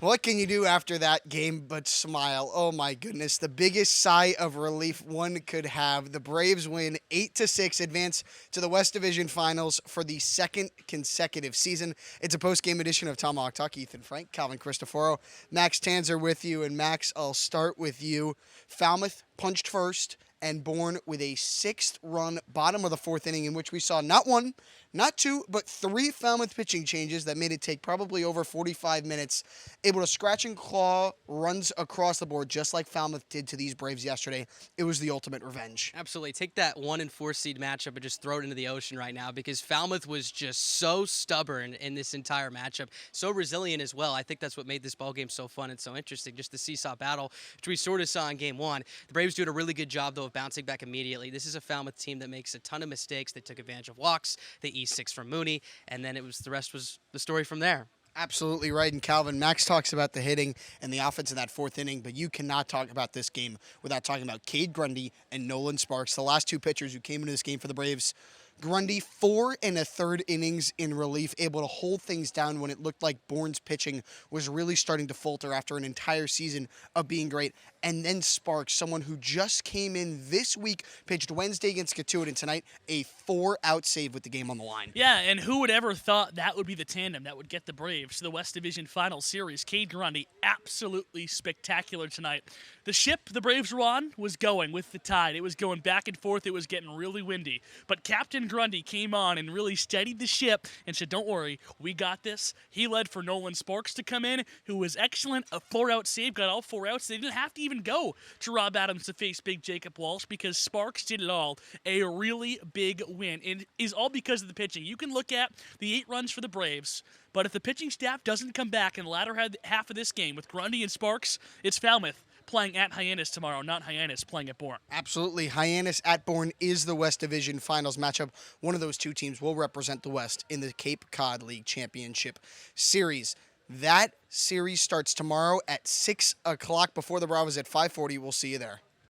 What can you do after that game but smile? Oh my goodness, the biggest sigh of relief one could have. The Braves win 8-6, advance to the West Division Finals for the second consecutive season. It's a post-game edition of Tomahawk Talk. Ethan Frank, Calvin Christoforo, Max Tanzer with you, and Max, I'll start with you. Falmouth punched first, and Bourne with a sixth-run bottom of the fourth inning in which we saw not one, not two, but three Falmouth pitching changes that made it take probably over 45 minutes. Able to scratch and claw runs across the board just like Falmouth did to these Braves yesterday. It was the ultimate revenge. Absolutely. Take that 1 and 4 seed matchup and just throw it into the ocean right now because Falmouth was just so stubborn in this entire matchup, so resilient as well. I think that's what made this ballgame so fun and so interesting, just the seesaw battle, which we sort of saw in game one. The Braves doing a really good job, though, of bouncing back immediately. This is a Falmouth team that makes a ton of mistakes. They took advantage of walks. They E6 from Mooney, and then the rest was the story from there. Absolutely right. And Calvin, Max talks about the hitting and the offense in that fourth inning, but you cannot talk about this game without talking about Kade Grundy and Nolan Sparks, the last two pitchers who came into this game for the Braves. Grundy, 4 1/3 innings in relief, able to hold things down when it looked like Bourne's pitching was really starting to falter after an entire season of being great. And then Sparks, someone who just came in this week, pitched Wednesday against Gutty, and tonight a 4-out save with the game on the line. Yeah, and who would ever thought that would be the tandem that would get the Braves to the West Division Final Series? Kade Grundy, absolutely spectacular tonight. The ship the Braves were on was going with the tide. It was going back and forth. It was getting really windy. But Captain Grundy came on and really steadied the ship and said, don't worry, we got this. He led for Nolan Sparks to come in, who was excellent. A 4-out save, got all 4 outs. They didn't have to even go to Rob Adams to face big Jacob Walsh because Sparks did it all. A really big win. And it is all because of the pitching. You can look at the 8 runs for the Braves, but if the pitching staff doesn't come back in the latter half of this game with Grundy and Sparks, it's Falmouth playing at Hyannis tomorrow, not Hyannis playing at Bourne. Absolutely. Hyannis at Bourne is the West Division Finals matchup. One of those two teams will represent the West in the Cape Cod League Championship Series. That series starts tomorrow at 6 o'clock before the Bravos at 5:40. We'll see you there.